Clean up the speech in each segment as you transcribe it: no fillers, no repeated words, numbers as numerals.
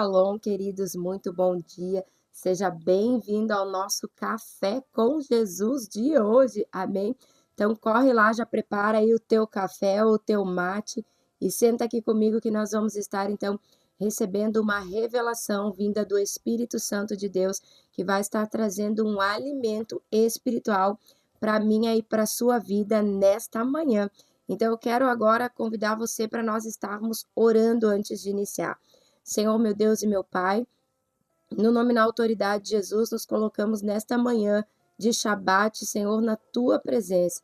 shalom, queridos, muito bom dia. Seja bem-vindo ao nosso Café com Jesus de hoje, amém? Então, corre lá, já prepara aí o teu café, o teu mate e senta aqui comigo que nós vamos estar, então, recebendo uma revelação vinda do Espírito Santo de Deus, que vai estar trazendo um alimento espiritual para mim e para a sua vida nesta manhã. Então, eu quero agora convidar você para nós estarmos orando antes de iniciar. Senhor, meu Deus e meu Pai, no nome e na autoridade de Jesus, nos colocamos nesta manhã de Shabat, Senhor, na Tua presença.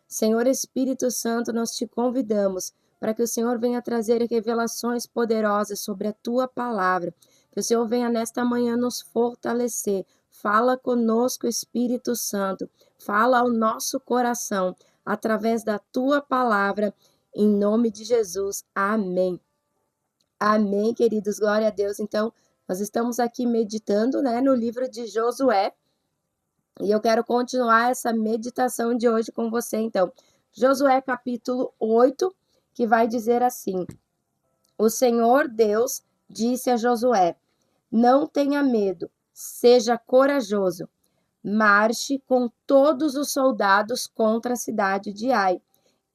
Senhor Espírito Santo, nós te convidamos para que o Senhor venha trazer revelações poderosas sobre a Tua palavra. Que o Senhor venha nesta manhã nos fortalecer. Fala conosco, Espírito Santo. Fala ao nosso coração através da Tua palavra. Em nome de Jesus. Amém. Amém, queridos, glória a Deus. Então, nós estamos aqui meditando, no livro de Josué, e eu quero continuar essa meditação de hoje com você, então. Josué capítulo 8, que vai dizer assim: O Senhor Deus disse a Josué: Não tenha medo, seja corajoso, marche com todos os soldados contra a cidade de Ai.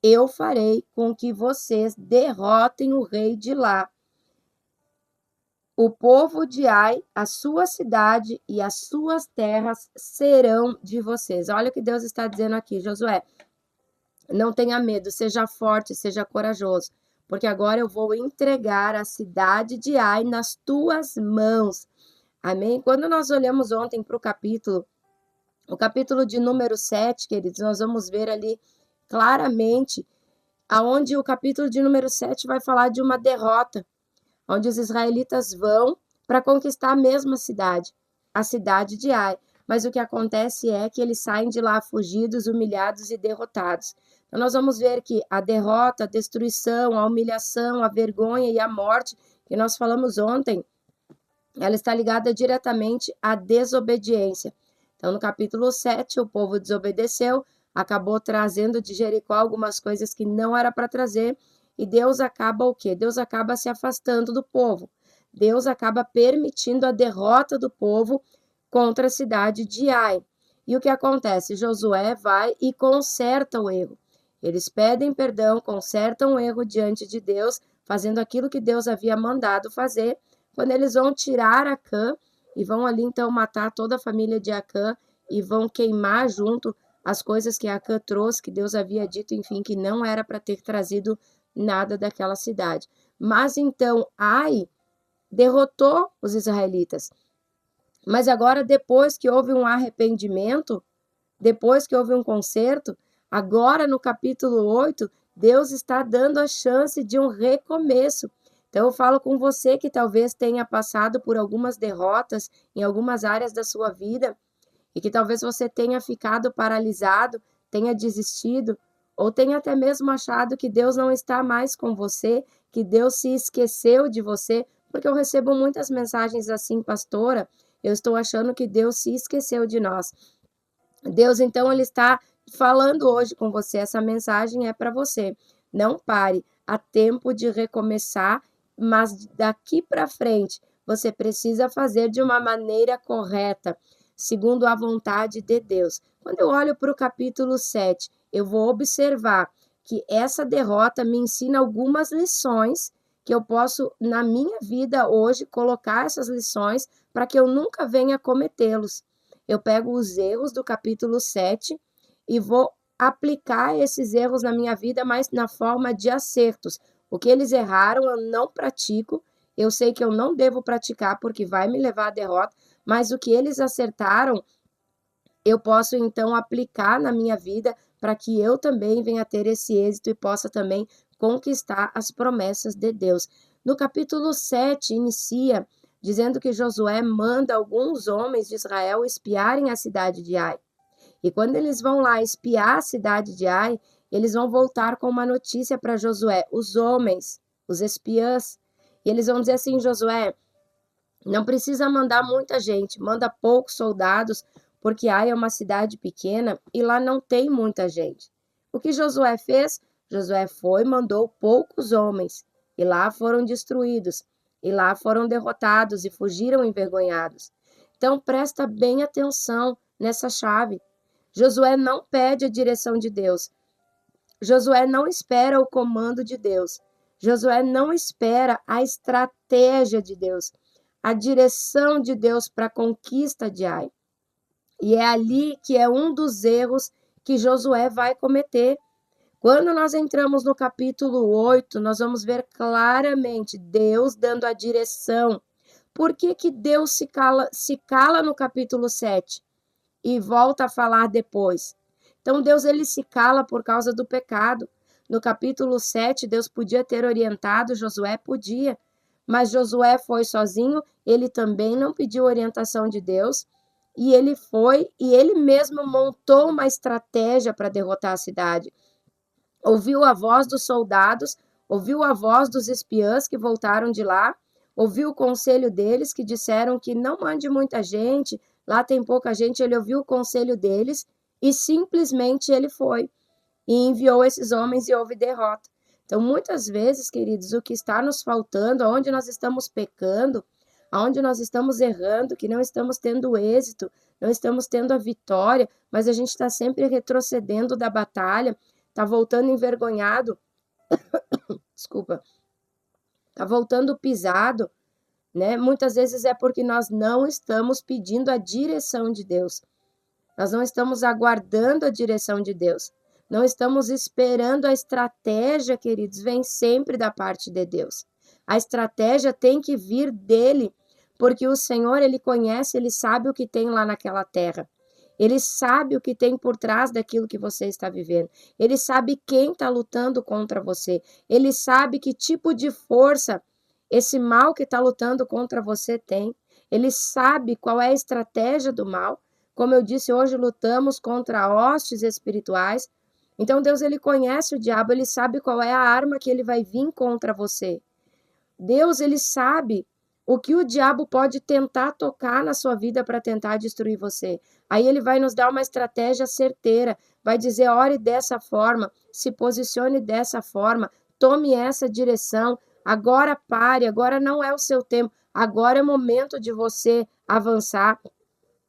Eu farei com que vocês derrotem o rei de lá. O povo de Ai, a sua cidade e as suas terras serão de vocês. Olha o que Deus está dizendo aqui, Josué. Não tenha medo, seja forte, seja corajoso, porque agora eu vou entregar a cidade de Ai nas tuas mãos. Amém? Quando nós olhamos ontem para o capítulo de número 7, queridos, nós vamos ver ali claramente aonde o capítulo de número 7 vai falar de uma derrota, onde os israelitas vão para conquistar a mesma cidade, a cidade de Ai. Mas o que acontece é que eles saem de lá fugidos, humilhados e derrotados. Então nós vamos ver que a derrota, a destruição, a humilhação, a vergonha e a morte, que nós falamos ontem, ela está ligada diretamente à desobediência. Então no capítulo 7, o povo desobedeceu, acabou trazendo de Jericó algumas coisas que não era para trazer, e Deus acaba o quê? Deus acaba se afastando do povo. Deus acaba permitindo a derrota do povo contra a cidade de Ai. E o que acontece? Josué vai e conserta o erro. Eles pedem perdão, consertam o erro diante de Deus, fazendo aquilo que Deus havia mandado fazer. Quando eles vão tirar Acã e vão ali então matar toda a família de Acã e vão queimar junto as coisas que Acã trouxe, que Deus havia dito, enfim, que não era para ter trazido nada daquela cidade. Mas então Ai derrotou os israelitas. Mas agora, depois que houve um arrependimento, depois que houve um conserto, agora no capítulo 8, Deus está dando a chance de um recomeço. Então eu falo com você que talvez tenha passado por algumas derrotas em algumas áreas da sua vida e que talvez você tenha ficado paralisado, tenha desistido, ou tenha até mesmo achado que Deus não está mais com você, que Deus se esqueceu de você, porque eu recebo muitas mensagens assim, pastora, eu estou achando que Deus se esqueceu de nós. Deus, então, ele está falando hoje com você, essa mensagem é para você. Não pare, há tempo de recomeçar, mas daqui para frente, você precisa fazer de uma maneira correta, segundo a vontade de Deus. Quando eu olho para o capítulo 7, eu vou observar que essa derrota me ensina algumas lições que eu posso, na minha vida hoje, colocar essas lições para que eu nunca venha cometê-los. Eu pego os erros do capítulo 7 e vou aplicar esses erros na minha vida, mas na forma de acertos. O que eles erraram, eu não pratico. Eu sei que eu não devo praticar porque vai me levar à derrota, mas o que eles acertaram, eu posso então aplicar na minha vida para que eu também venha ter esse êxito e possa também conquistar as promessas de Deus. No capítulo 7 inicia dizendo que Josué manda alguns homens de Israel espiarem a cidade de Ai. E quando eles vão lá espiar a cidade de Ai, eles vão voltar com uma notícia para Josué, os homens, os espiãs. E eles vão dizer assim, Josué, não precisa mandar muita gente, manda poucos soldados, porque Ai é uma cidade pequena e lá não tem muita gente. O que Josué fez? Josué foi e mandou poucos homens, e lá foram destruídos. e lá foram derrotados e fugiram envergonhados. Então presta bem atenção nessa chave. Josué não pede a direção de Deus. Josué não espera o comando de Deus. Josué não espera a estratégia de Deus, a direção de Deus para a conquista de Ai. E é ali que é um dos erros que Josué vai cometer. Quando nós entramos no capítulo 8, nós vamos ver claramente Deus dando a direção. Por que que Deus se cala no capítulo 7 e volta a falar depois? Então Deus ele se cala por causa do pecado. No capítulo 7, Deus podia ter orientado, Josué podia, mas Josué foi sozinho, ele também não pediu orientação de Deus, e ele foi, e ele mesmo montou uma estratégia para derrotar a cidade. Ouviu a voz dos soldados, ouviu a voz dos espiãs que voltaram de lá, ouviu o conselho deles que disseram que não mande muita gente, lá tem pouca gente, ele ouviu o conselho deles e simplesmente ele foi e enviou esses homens e houve derrota. Então, muitas vezes, queridos, o que está nos faltando, aonde nós estamos pecando, aonde nós estamos errando, que não estamos tendo êxito, não estamos tendo a vitória, mas a gente está sempre retrocedendo da batalha, está voltando envergonhado, desculpa, está voltando pisado, né? Muitas vezes é porque nós não estamos pedindo a direção de Deus. Nós não estamos aguardando a direção de Deus. Não estamos esperando a estratégia, queridos, vem sempre da parte de Deus. A estratégia tem que vir dele, porque o Senhor, ele conhece, ele sabe o que tem lá naquela terra. Ele sabe o que tem por trás daquilo que você está vivendo. Ele sabe quem está lutando contra você. Ele sabe que tipo de força esse mal que está lutando contra você tem. Ele sabe qual é a estratégia do mal. Como eu disse, hoje lutamos contra hostes espirituais. Então Deus, ele conhece o diabo, ele sabe qual é a arma que ele vai vir contra você. Deus, ele sabe o que o diabo pode tentar tocar na sua vida para tentar destruir você. Aí ele vai nos dar uma estratégia certeira, vai dizer, ore dessa forma, se posicione dessa forma, tome essa direção, agora pare, agora não é o seu tempo, agora é momento de você avançar.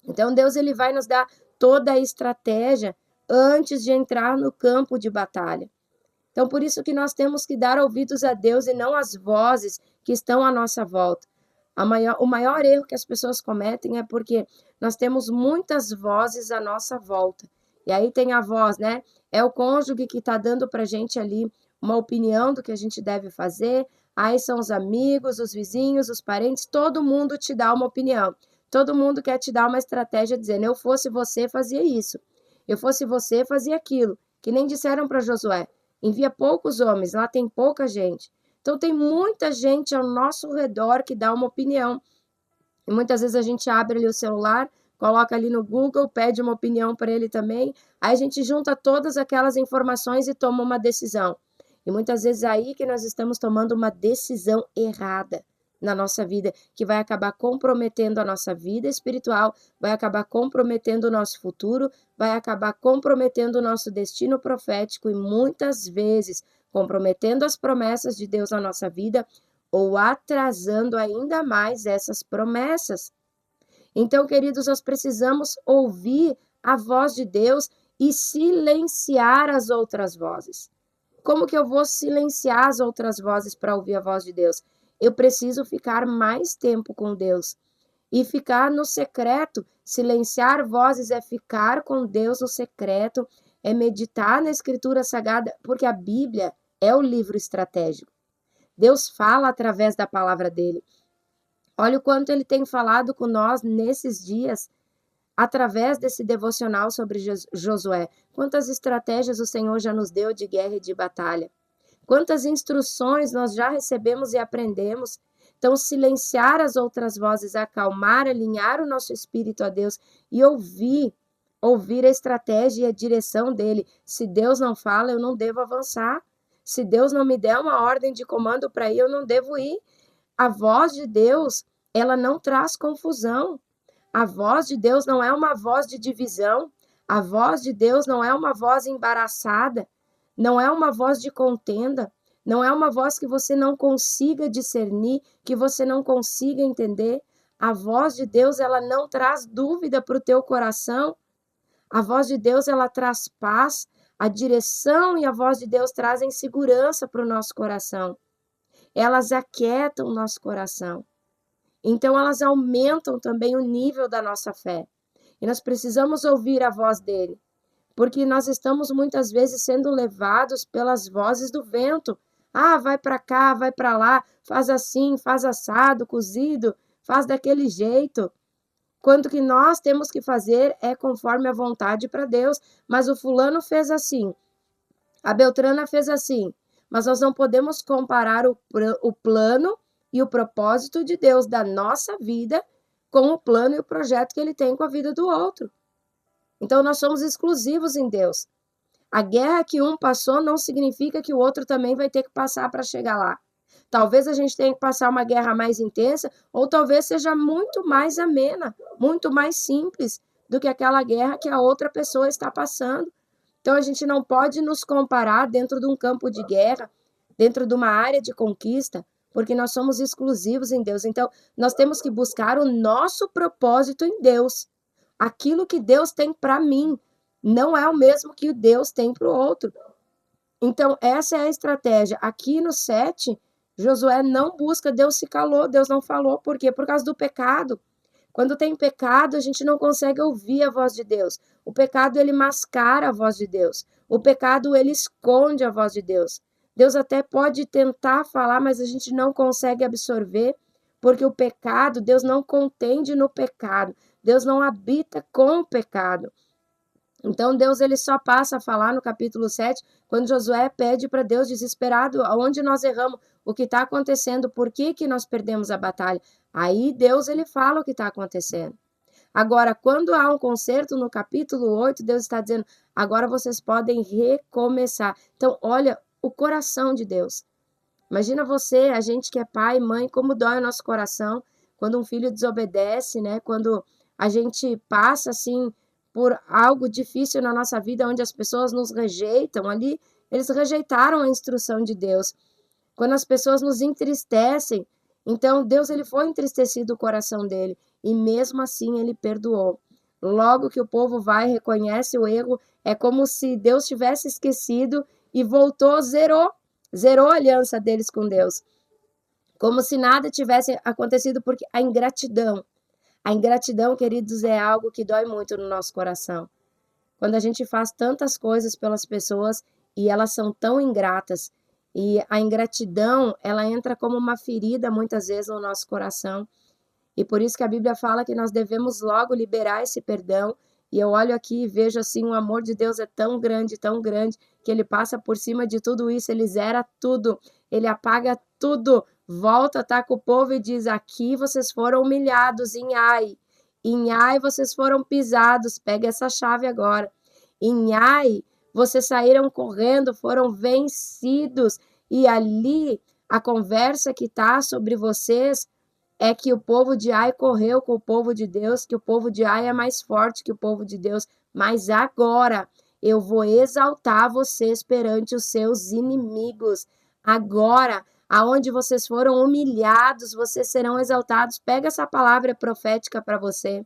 Então Deus, ele vai nos dar toda a estratégia antes de entrar no campo de batalha. Então, por isso que nós temos que dar ouvidos a Deus e não às vozes que estão à nossa volta. O maior erro que as pessoas cometem é porque nós temos muitas vozes à nossa volta. E aí tem a voz, né? É o cônjuge que está dando para a gente ali uma opinião do que a gente deve fazer. Aí são os amigos, os vizinhos, os parentes, todo mundo te dá uma opinião. Todo mundo quer te dar uma estratégia dizendo, eu fosse você, fazia isso. Eu fosse você, fazia aquilo. Que nem disseram para Josué, envia poucos homens, lá tem pouca gente. Então, tem muita gente ao nosso redor que dá uma opinião. E muitas vezes a gente abre ali o celular, coloca ali no Google, pede uma opinião para ele também. Aí a gente junta todas aquelas informações e toma uma decisão. E muitas vezes é aí que nós estamos tomando uma decisão errada na nossa vida, que vai acabar comprometendo a nossa vida espiritual, vai acabar comprometendo o nosso futuro, vai acabar comprometendo o nosso destino profético e muitas vezes comprometendo as promessas de Deus na nossa vida ou atrasando ainda mais essas promessas. Então, queridos, nós precisamos ouvir a voz de Deus e silenciar as outras vozes. Como que eu vou silenciar as outras vozes para ouvir a voz de Deus? Eu preciso ficar mais tempo com Deus. E ficar no secreto, silenciar vozes é ficar com Deus no secreto, é meditar na Escritura Sagrada, porque a Bíblia é o livro estratégico. Deus fala através da palavra dele. Olha o quanto ele tem falado com nós nesses dias, através desse devocional sobre Josué. Quantas estratégias o Senhor já nos deu de guerra e de batalha. Quantas instruções nós já recebemos e aprendemos. Então, silenciar as outras vozes, acalmar, alinhar o nosso espírito a Deus e ouvir a estratégia e a direção dele. Se Deus não fala, eu não devo avançar. Se Deus não me der uma ordem de comando para ir, eu não devo ir. A voz de Deus, ela não traz confusão. A voz de Deus não é uma voz de divisão. A voz de Deus não é uma voz embaraçada. Não é uma voz de contenda. Não é uma voz que você não consiga discernir, que você não consiga entender. A voz de Deus, ela não traz dúvida para o teu coração. A voz de Deus, ela traz paz. A direção e a voz de Deus trazem segurança para o nosso coração. Elas aquietam o nosso coração. Então, elas aumentam também o nível da nossa fé. E nós precisamos ouvir a voz dele, porque nós estamos muitas vezes sendo levados pelas vozes do vento. Ah, vai para cá, vai para lá, faz assim, faz assado, cozido, faz daquele jeito. Quanto que nós temos que fazer é conforme a vontade para Deus. Mas o fulano fez assim, a Beltrana fez assim. Mas nós não podemos comparar o plano e o propósito de Deus da nossa vida com o plano e o projeto que ele tem com a vida do outro. Então, nós somos exclusivos em Deus. A guerra que um passou não significa que o outro também vai ter que passar para chegar lá. Talvez a gente tenha que passar uma guerra mais intensa, ou talvez seja muito mais amena, muito mais simples do que aquela guerra que a outra pessoa está passando. Então, a gente não pode nos comparar dentro de um campo de guerra, dentro de uma área de conquista, porque nós somos exclusivos em Deus. Então, nós temos que buscar o nosso propósito em Deus. Aquilo que Deus tem para mim não é o mesmo que Deus tem para o outro. Então, essa é a estratégia. Aqui no 7, Josué não busca, Deus se calou, Deus não falou. Por quê? Por causa do pecado. Quando tem pecado, a gente não consegue ouvir a voz de Deus. O pecado, ele mascara a voz de Deus. O pecado, ele esconde a voz de Deus. Deus até pode tentar falar, mas a gente não consegue absorver, porque o pecado, Deus não contende no pecado. Deus não habita com o pecado. Então, Deus ele só passa a falar no capítulo 7, quando Josué pede para Deus, desesperado, aonde nós erramos, o que está acontecendo, por que nós perdemos a batalha. Aí Deus ele fala o que está acontecendo. Agora, quando há um conserto no capítulo 8, Deus está dizendo, agora vocês podem recomeçar. Então, olha o coração de Deus. Imagina você, a gente que é pai, mãe, como dói o nosso coração quando um filho desobedece, né? Quando a gente passa, assim, por algo difícil na nossa vida, onde as pessoas nos rejeitam ali, eles rejeitaram a instrução de Deus. Quando as pessoas nos entristecem, então Deus ele foi entristecido o coração dele, e mesmo assim ele perdoou. Logo que o povo vai e reconhece o erro, é como se Deus tivesse esquecido e voltou, zerou a aliança deles com Deus. Como se nada tivesse acontecido, porque a ingratidão, queridos, é algo que dói muito no nosso coração. Quando a gente faz tantas coisas pelas pessoas e elas são tão ingratas, e a ingratidão, ela entra como uma ferida muitas vezes no nosso coração. E por isso que a Bíblia fala que nós devemos logo liberar esse perdão. E eu olho aqui e vejo assim, o amor de Deus é tão grande, que ele passa por cima de tudo isso, ele zera tudo, ele apaga tudo, volta, tá com o povo e diz, aqui vocês foram humilhados em Ai vocês foram pisados, pega essa chave agora, em Ai vocês saíram correndo, foram vencidos, e ali a conversa que tá sobre vocês é que o povo de Ai correu com o povo de Deus, que o povo de Ai é mais forte que o povo de Deus, mas agora eu vou exaltar vocês perante os seus inimigos. Agora, aonde vocês foram humilhados, vocês serão exaltados. Pega essa palavra profética para você.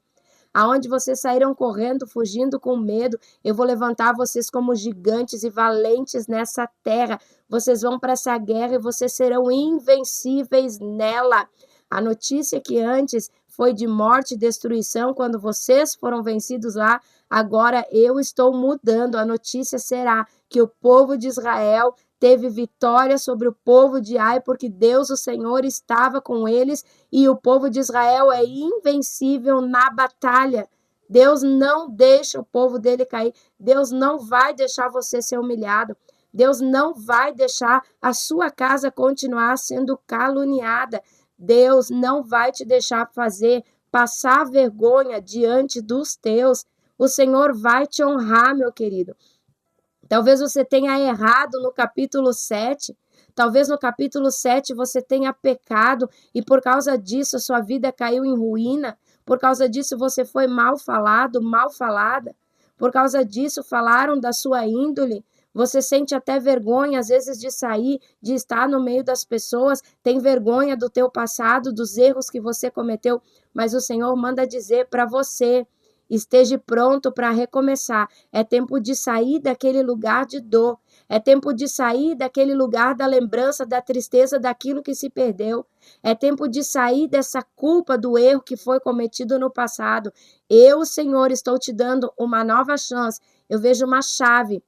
Aonde vocês saíram correndo, fugindo com medo, eu vou levantar vocês como gigantes e valentes nessa terra. Vocês vão para essa guerra e vocês serão invencíveis nela. A notícia que antes foi de morte e destruição, quando vocês foram vencidos lá, agora eu estou mudando. A notícia será que o povo de Israel teve vitória sobre o povo de Ai, porque Deus, o Senhor, estava com eles, e o povo de Israel é invencível na batalha. Deus não deixa o povo dele cair. Deus não vai deixar você ser humilhado. Deus não vai deixar a sua casa continuar sendo caluniada. Deus não vai te deixar passar vergonha diante dos teus. O Senhor vai te honrar, meu querido. Talvez você tenha errado no capítulo 7. Talvez no capítulo 7 você tenha pecado e por causa disso a sua vida caiu em ruína. Por causa disso você foi mal falado, mal falada. Por causa disso falaram da sua índole. Você sente até vergonha, às vezes, de sair, de estar no meio das pessoas, tem vergonha do teu passado, dos erros que você cometeu, mas o Senhor manda dizer para você: esteja pronto para recomeçar. É tempo de sair daquele lugar de dor. É tempo de sair daquele lugar da lembrança, da tristeza, daquilo que se perdeu. É tempo de sair dessa culpa do erro que foi cometido no passado. Eu, Senhor, estou te dando uma nova chance. Eu vejo uma chave.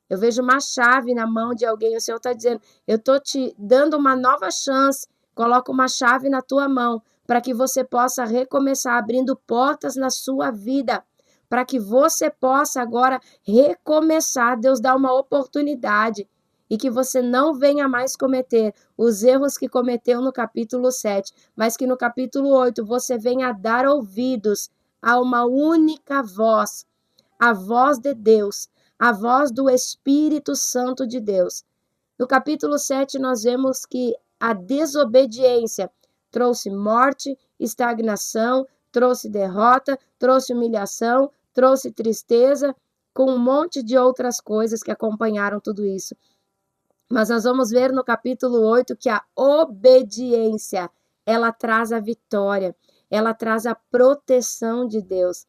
Eu vejo uma chave na mão de alguém. O Senhor está dizendo: eu estou te dando uma nova chance. Coloca uma chave na tua mão para que você possa recomeçar abrindo portas na sua vida, para que você possa agora recomeçar. Deus dá uma oportunidade e que você não venha mais cometer os erros que cometeu no capítulo 7, mas que no capítulo 8 você venha dar ouvidos a uma única voz, a voz de Deus, a voz do Espírito Santo de Deus. No capítulo 7 nós vemos que a desobediência trouxe morte, estagnação, trouxe derrota, trouxe humilhação, trouxe tristeza, com um monte de outras coisas que acompanharam tudo isso. Mas nós vamos ver no capítulo 8 que a obediência, ela traz a vitória, ela traz a proteção de Deus,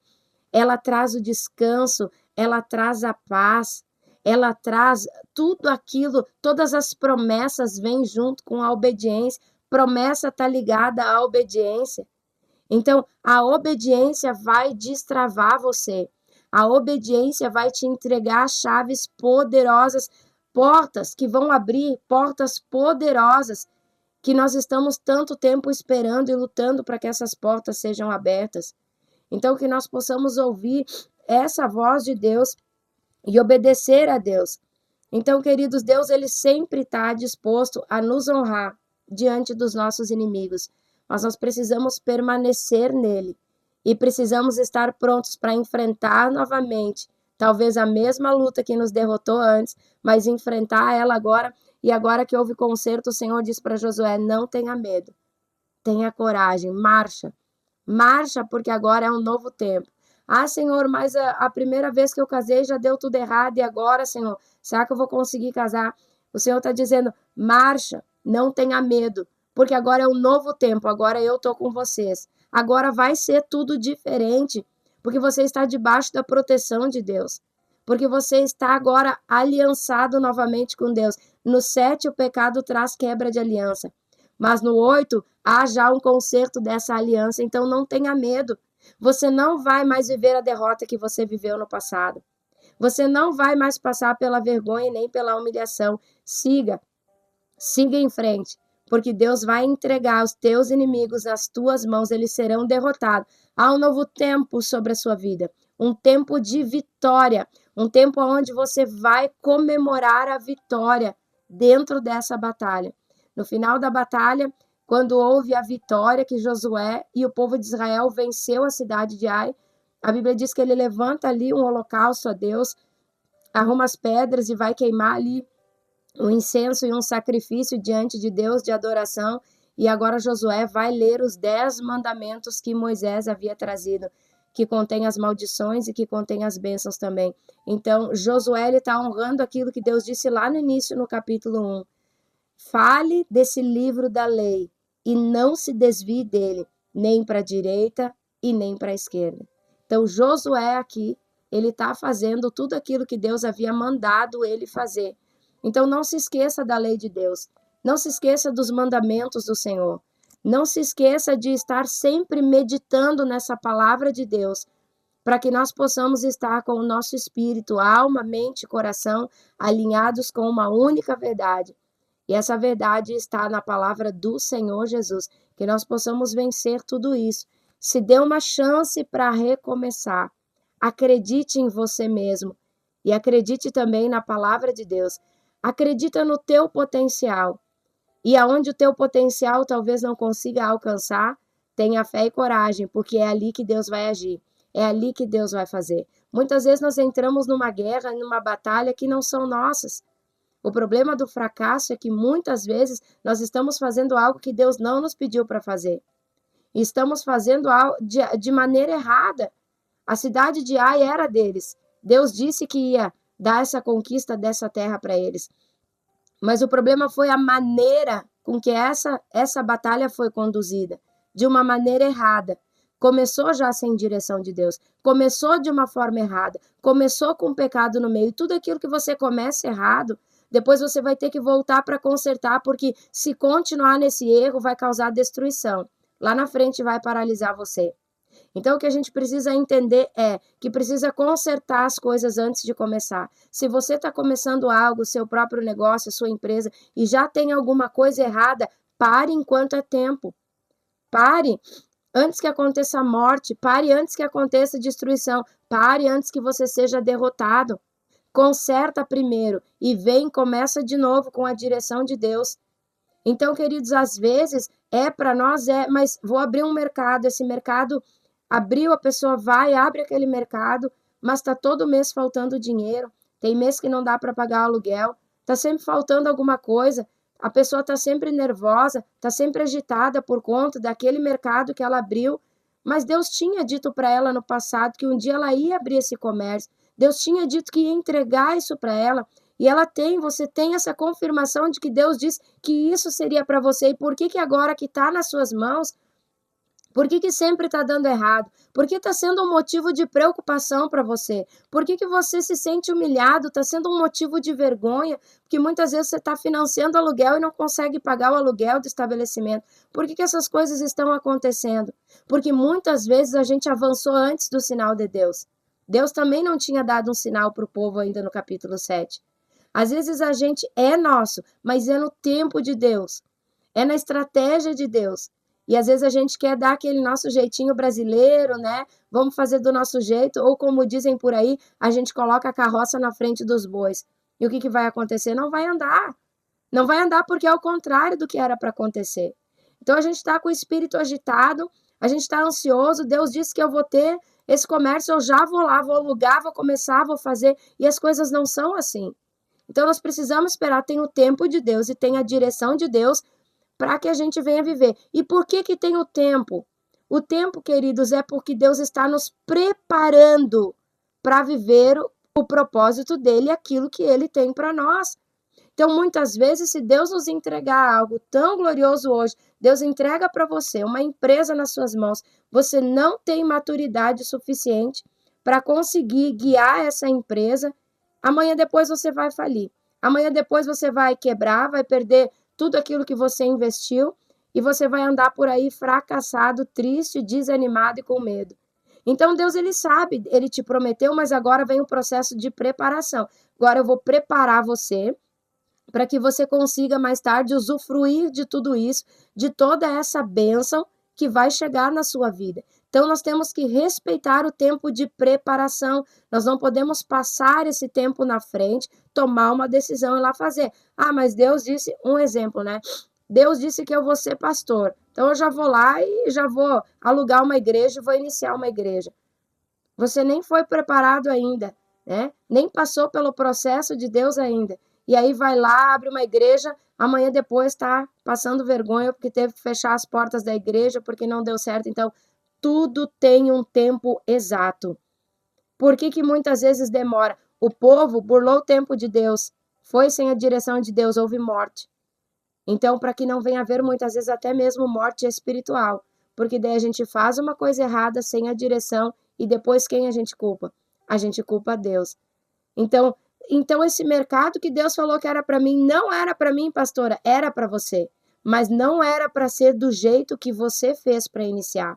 ela traz o descanso, ela traz a paz, ela traz tudo aquilo, todas as promessas vêm junto com a obediência. Promessa está ligada à obediência. Então, a obediência vai destravar você. A obediência vai te entregar chaves poderosas, portas que vão abrir, portas poderosas que nós estamos tanto tempo esperando e lutando para que essas portas sejam abertas. Então, que nós possamos ouvir essa voz de Deus e obedecer a Deus. Então, queridos, Deus ele sempre está disposto a nos honrar diante dos nossos inimigos, mas nós precisamos permanecer nele e precisamos estar prontos para enfrentar novamente, talvez a mesma luta que nos derrotou antes, mas enfrentar ela agora. E agora que houve conserto, o Senhor diz para Josué: não tenha medo, tenha coragem, marcha. Marcha, porque agora é um novo tempo. Ah, Senhor, mas a primeira vez que eu casei já deu tudo errado, e agora, Senhor, será que eu vou conseguir casar? O Senhor está dizendo: marcha, não tenha medo, porque agora é um novo tempo, agora eu estou com vocês. Agora vai ser tudo diferente, porque você está debaixo da proteção de Deus, porque você está agora aliançado novamente com Deus. No 7, o pecado traz quebra de aliança. Mas no 8, há já um conserto dessa aliança, então não tenha medo. Você não vai mais viver a derrota que você viveu no passado. Você não vai mais passar pela vergonha nem pela humilhação. Siga em frente, porque Deus vai entregar os teus inimigos nas tuas mãos, eles serão derrotados. Há um novo tempo sobre a sua vida, um tempo de vitória, um tempo onde você vai comemorar a vitória dentro dessa batalha. No final da batalha, quando houve a vitória que Josué e o povo de Israel venceu a cidade de Ai, a Bíblia diz que ele levanta ali um holocausto a Deus, arruma as pedras e vai queimar ali um incenso e um sacrifício diante de Deus de adoração. E agora Josué vai ler os 10 mandamentos que Moisés havia trazido, que contém as maldições e que contém as bênçãos também. Então, Josué está honrando aquilo que Deus disse lá no início, no capítulo 1. Fale desse livro da lei e não se desvie dele, nem para a direita e nem para a esquerda. Então, Josué aqui, ele está fazendo tudo aquilo que Deus havia mandado ele fazer. Então, não se esqueça da lei de Deus. Não se esqueça dos mandamentos do Senhor. Não se esqueça de estar sempre meditando nessa palavra de Deus, para que nós possamos estar com o nosso espírito, alma, mente e coração alinhados com uma única verdade. E essa verdade está na palavra do Senhor Jesus, que nós possamos vencer tudo isso. Se dê uma chance para recomeçar. Acredite em você mesmo e acredite também na palavra de Deus. Acredita no teu potencial. E aonde o teu potencial talvez não consiga alcançar, tenha fé e coragem, porque é ali que Deus vai agir. É ali que Deus vai fazer. Muitas vezes nós entramos numa guerra, numa batalha que não são nossas. O problema do fracasso é que muitas vezes nós estamos fazendo algo que Deus não nos pediu para fazer. Estamos fazendo algo de maneira errada. A cidade de Ai era deles. Deus disse que ia dar essa conquista dessa terra para eles. Mas o problema foi a maneira com que essa batalha foi conduzida, de uma maneira errada. Começou já sem direção de Deus, começou de uma forma errada, começou com pecado no meio. E tudo aquilo que você começa errado, depois você vai ter que voltar para consertar, porque se continuar nesse erro vai causar destruição. Lá na frente vai paralisar você. Então, o que a gente precisa entender é que precisa consertar as coisas antes de começar. Se você está começando algo, seu próprio negócio, sua empresa, e já tem alguma coisa errada, pare enquanto é tempo. Pare antes que aconteça a morte, pare antes que aconteça a destruição, pare antes que você seja derrotado. Conserta primeiro e vem, começa de novo com a direção de Deus. Então, queridos, às vezes para nós mas vou abrir um mercado, esse mercado abriu, a pessoa vai, abre aquele mercado, mas está todo mês faltando dinheiro, tem mês que não dá para pagar o aluguel, está sempre faltando alguma coisa, a pessoa está sempre nervosa, está sempre agitada por conta daquele mercado que ela abriu, mas Deus tinha dito para ela no passado que um dia ela ia abrir esse comércio, Deus tinha dito que ia entregar isso para ela, e você tem essa confirmação de que Deus disse que isso seria para você, e por que agora que está nas suas mãos, por que sempre está dando errado? Por que está sendo um motivo de preocupação para você? Por que você se sente humilhado? Está sendo um motivo de vergonha? Porque muitas vezes você está financiando aluguel e não consegue pagar o aluguel do estabelecimento. Por que essas coisas estão acontecendo? Porque muitas vezes a gente avançou antes do sinal de Deus. Deus também não tinha dado um sinal para o povo ainda no capítulo 7. Às vezes a gente é nosso, mas é no tempo de Deus. É na estratégia de Deus. E às vezes a gente quer dar aquele nosso jeitinho brasileiro, né? Vamos fazer do nosso jeito, ou como dizem por aí, a gente coloca a carroça na frente dos bois. E o que vai acontecer? Não vai andar. Não vai andar porque é o contrário do que era para acontecer. Então a gente está com o espírito agitado, a gente está ansioso. Deus disse que eu vou ter esse comércio, eu já vou lá, vou alugar, vou começar, vou fazer. E as coisas não são assim. Então nós precisamos esperar, tem o tempo de Deus e tem a direção de Deus para que a gente venha viver. E por que tem o tempo? O tempo, queridos, é porque Deus está nos preparando para viver o propósito dele, aquilo que ele tem para nós. Então, muitas vezes, se Deus nos entregar algo tão glorioso hoje, Deus entrega para você uma empresa nas suas mãos, você não tem maturidade suficiente para conseguir guiar essa empresa, amanhã depois você vai falir. Amanhã depois você vai quebrar, vai perder tudo aquilo que você investiu e você vai andar por aí fracassado, triste, desanimado e com medo. Então Deus, ele sabe, ele te prometeu, mas agora vem o processo de preparação. Agora eu vou preparar você para que você consiga mais tarde usufruir de tudo isso, de toda essa bênção que vai chegar na sua vida. Então, nós temos que respeitar o tempo de preparação. Nós não podemos passar esse tempo na frente, tomar uma decisão e lá fazer. Ah, mas Deus disse, um exemplo, né? Deus disse que eu vou ser pastor. Então, eu já vou lá e já vou alugar uma igreja e vou iniciar uma igreja. Você nem foi preparado ainda, né? Nem passou pelo processo de Deus ainda. E aí vai lá, abre uma igreja, amanhã depois está passando vergonha porque teve que fechar as portas da igreja porque não deu certo. Então, tudo tem um tempo exato. Por que muitas vezes demora? O povo burlou o tempo de Deus, foi sem a direção de Deus, houve morte. Então, para que não venha haver muitas vezes até mesmo morte espiritual, porque daí a gente faz uma coisa errada sem a direção e depois quem a gente culpa? A gente culpa a Deus. Então esse mercado que Deus falou que era para mim, não era para mim, pastora, era para você, mas não era para ser do jeito que você fez para iniciar.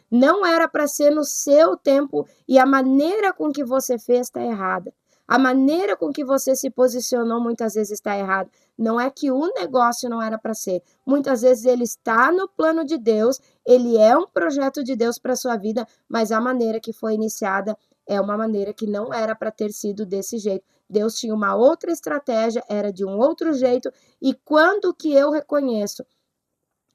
Não era para ser no seu tempo e a maneira com que você fez está errada. A maneira com que você se posicionou muitas vezes está errada. Não é que o negócio não era para ser. Muitas vezes ele está no plano de Deus, ele é um projeto de Deus para a sua vida, mas a maneira que foi iniciada é uma maneira que não era para ter sido desse jeito. Deus tinha uma outra estratégia, era de um outro jeito, e quando que eu reconheço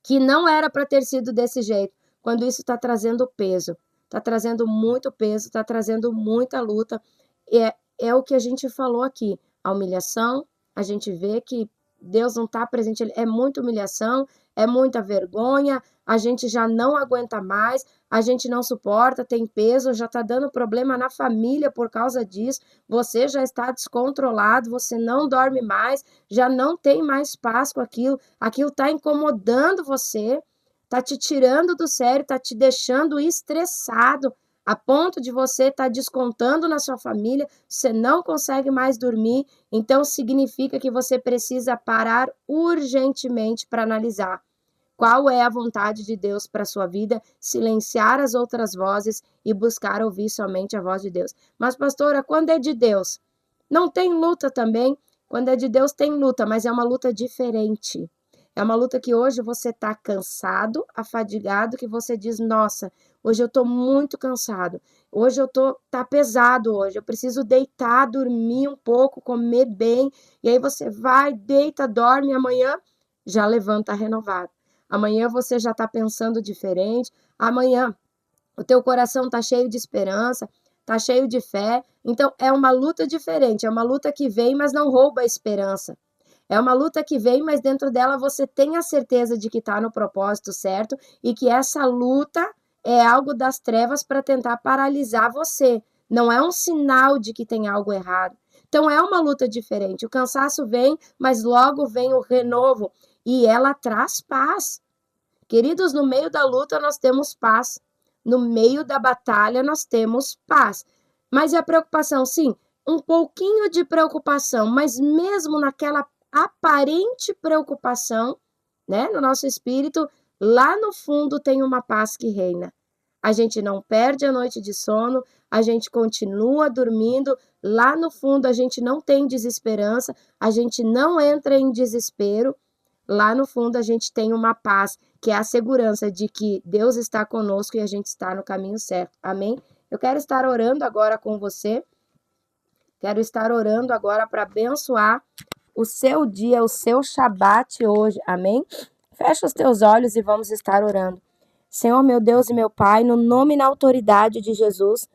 que não era para ter sido desse jeito? Quando isso está trazendo peso, está trazendo muito peso, está trazendo muita luta, é o que a gente falou aqui, a humilhação, a gente vê que Deus não está presente, é muita humilhação, é muita vergonha, a gente já não aguenta mais, a gente não suporta, tem peso, já está dando problema na família por causa disso, você já está descontrolado, você não dorme mais, já não tem mais paz com aquilo está incomodando você, está te tirando do sério, está te deixando estressado, a ponto de você estar descontando na sua família, você não consegue mais dormir, então significa que você precisa parar urgentemente para analisar qual é a vontade de Deus para a sua vida, silenciar as outras vozes e buscar ouvir somente a voz de Deus. Mas, pastora, quando é de Deus, não tem luta também? Quando é de Deus, tem luta, mas é uma luta diferente. É uma luta que hoje você está cansado, afadigado, que você diz, nossa, hoje eu estou muito cansado, hoje tá pesado hoje, eu preciso deitar, dormir um pouco, comer bem, e aí você vai, deita, dorme, amanhã já levanta renovado. Amanhã você já está pensando diferente, amanhã o teu coração está cheio de esperança, está cheio de fé, então é uma luta diferente, é uma luta que vem, mas não rouba a esperança. É uma luta que vem, mas dentro dela você tem a certeza de que está no propósito certo e que essa luta é algo das trevas para tentar paralisar você. Não é um sinal de que tem algo errado. Então é uma luta diferente. O cansaço vem, mas logo vem o renovo e ela traz paz. Queridos, no meio da luta nós temos paz. No meio da batalha nós temos paz. Mas e a preocupação? Sim, um pouquinho de preocupação, mas mesmo naquela aparente preocupação, né, no nosso espírito, lá no fundo tem uma paz que reina. A gente não perde a noite de sono, a gente continua dormindo, lá no fundo a gente não tem desesperança, a gente não entra em desespero, lá no fundo a gente tem uma paz, que é a segurança de que Deus está conosco e a gente está no caminho certo. Amém? Eu quero estar orando agora com você, quero estar orando agora para abençoar o seu dia, o seu Shabat hoje, amém? Fecha os teus olhos e vamos estar orando. Senhor, meu Deus e meu Pai, no nome e na autoridade de Jesus,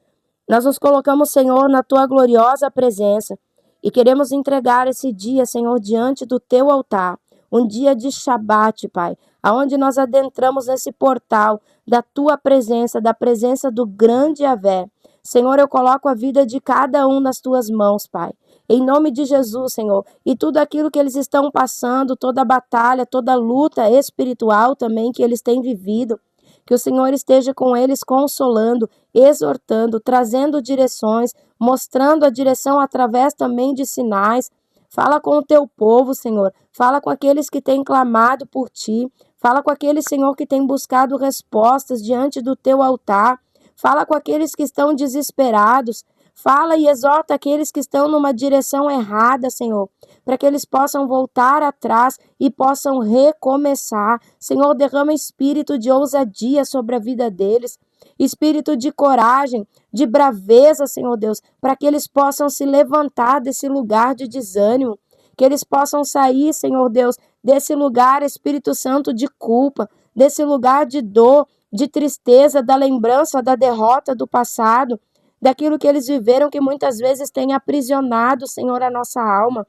nós nos colocamos, Senhor, na tua gloriosa presença e queremos entregar esse dia, Senhor, diante do teu altar, um dia de Shabat, Pai, aonde nós adentramos nesse portal da tua presença, da presença do grande Yahvé. Senhor, eu coloco a vida de cada um nas tuas mãos, Pai. Em nome de Jesus, Senhor, e tudo aquilo que eles estão passando, toda a batalha, toda a luta espiritual também que eles têm vivido, que o Senhor esteja com eles consolando, exortando, trazendo direções, mostrando a direção através também de sinais. Fala com o teu povo, Senhor, fala com aqueles que têm clamado por ti, fala com aqueles, Senhor, que têm buscado respostas diante do teu altar, fala com aqueles que estão desesperados, fala e exorta aqueles que estão numa direção errada, Senhor, para que eles possam voltar atrás e possam recomeçar. Senhor, derrama espírito de ousadia sobre a vida deles, espírito de coragem, de braveza, Senhor Deus, para que eles possam se levantar desse lugar de desânimo, que eles possam sair, Senhor Deus, desse lugar, Espírito Santo, de culpa, desse lugar de dor, de tristeza, da lembrança da derrota do passado, daquilo que eles viveram que muitas vezes tem aprisionado, Senhor, a nossa alma.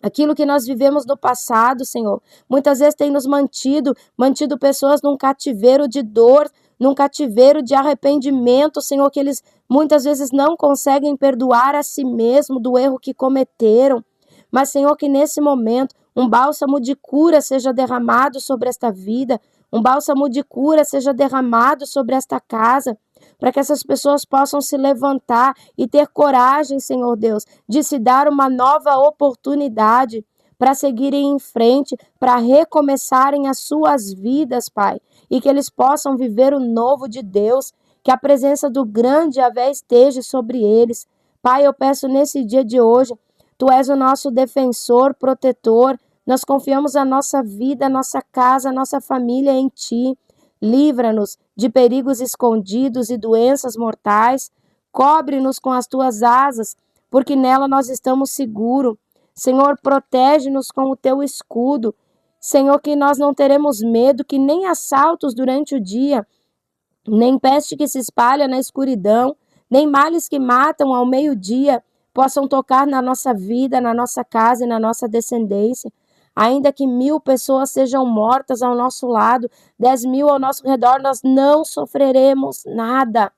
Aquilo que nós vivemos no passado, Senhor, muitas vezes tem nos mantido pessoas num cativeiro de dor, num cativeiro de arrependimento, Senhor, que eles muitas vezes não conseguem perdoar a si mesmo do erro que cometeram. Mas, Senhor, que nesse momento um bálsamo de cura seja derramado sobre esta vida, um bálsamo de cura seja derramado sobre esta casa, para que essas pessoas possam se levantar e ter coragem, Senhor Deus, de se dar uma nova oportunidade para seguirem em frente, para recomeçarem as suas vidas, Pai, e que eles possam viver o novo de Deus, que a presença do grande Yahvé esteja sobre eles. Pai, eu peço nesse dia de hoje, Tu és o nosso defensor, protetor, nós confiamos a nossa vida, a nossa casa, a nossa família em Ti. Livra-nos de perigos escondidos e doenças mortais. Cobre-nos com as Tuas asas, porque nela nós estamos seguros. Senhor, protege-nos com o Teu escudo. Senhor, que nós não teremos medo, que nem assaltos durante o dia, nem peste que se espalha na escuridão, nem males que matam ao meio-dia possam tocar na nossa vida, na nossa casa e na nossa descendência. Ainda que 1000 pessoas sejam mortas ao nosso lado, 10.000 ao nosso redor, nós não sofreremos nada.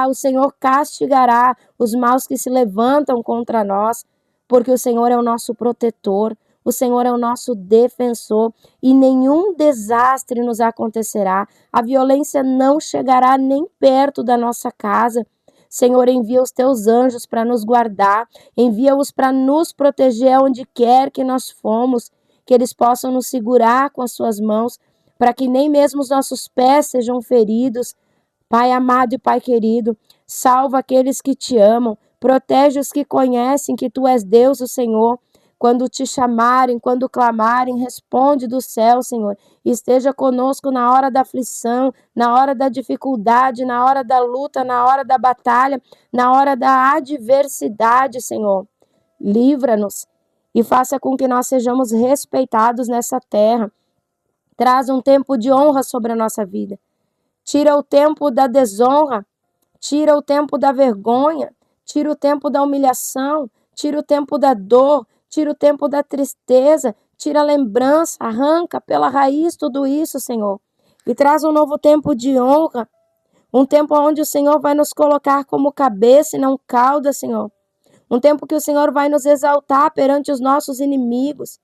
O Senhor castigará os maus que se levantam contra nós, porque o Senhor é o nosso protetor, o Senhor é o nosso defensor e nenhum desastre nos acontecerá. A violência não chegará nem perto da nossa casa. Senhor, envia os teus anjos para nos guardar, envia-os para nos proteger onde quer que nós fomos, que eles possam nos segurar com as suas mãos, para que nem mesmo os nossos pés sejam feridos. Pai amado e Pai querido, salva aqueles que te amam, protege os que conhecem que tu és Deus, o Senhor. Quando te chamarem, quando clamarem, responde do céu, Senhor. Esteja conosco na hora da aflição, na hora da dificuldade, na hora da luta, na hora da batalha, na hora da adversidade, Senhor. Livra-nos e faça com que nós sejamos respeitados nessa terra. Traz um tempo de honra sobre a nossa vida. Tira o tempo da desonra, tira o tempo da vergonha, tira o tempo da humilhação, tira o tempo da dor, tira o tempo da tristeza, tira a lembrança, arranca pela raiz tudo isso, Senhor. E traz um novo tempo de honra, um tempo onde o Senhor vai nos colocar como cabeça e não cauda, Senhor. Um tempo que o Senhor vai nos exaltar perante os nossos inimigos.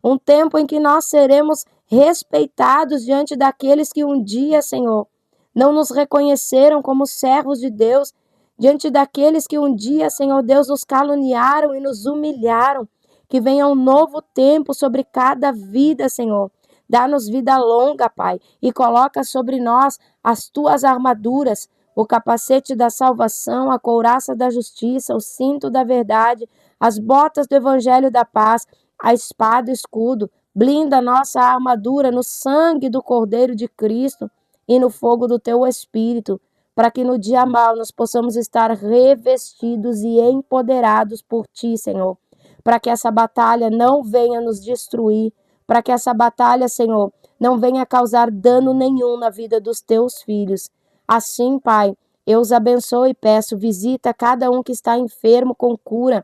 Um tempo em que nós seremos respeitados diante daqueles que um dia, Senhor, não nos reconheceram como servos de Deus, diante daqueles que um dia, Senhor Deus, nos caluniaram e nos humilharam. Que venha um novo tempo sobre cada vida, Senhor. Dá-nos vida longa, Pai, e coloca sobre nós as tuas armaduras, o capacete da salvação, a couraça da justiça, o cinto da verdade, as botas do evangelho da paz, a espada e o escudo. Blinda a nossa armadura no sangue do Cordeiro de Cristo e no fogo do teu Espírito, para que no dia mau nós possamos estar revestidos e empoderados por ti, Senhor. Para que essa batalha não venha nos destruir, para que essa batalha, Senhor, não venha causar dano nenhum na vida dos teus filhos. Assim, Pai, eu os abençoo e peço, visita cada um que está enfermo com cura,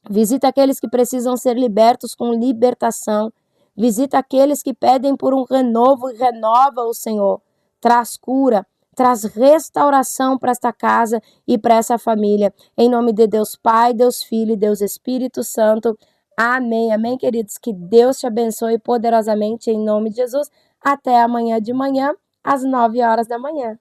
visita aqueles que precisam ser libertos com libertação, visita aqueles que pedem por um renovo e renova o Senhor. Traz cura, traz restauração para esta casa e para essa família. Em nome de Deus Pai, Deus Filho e Deus Espírito Santo. Amém, amém, queridos. Que Deus te abençoe poderosamente em nome de Jesus. Até amanhã de manhã, às 9 horas da manhã.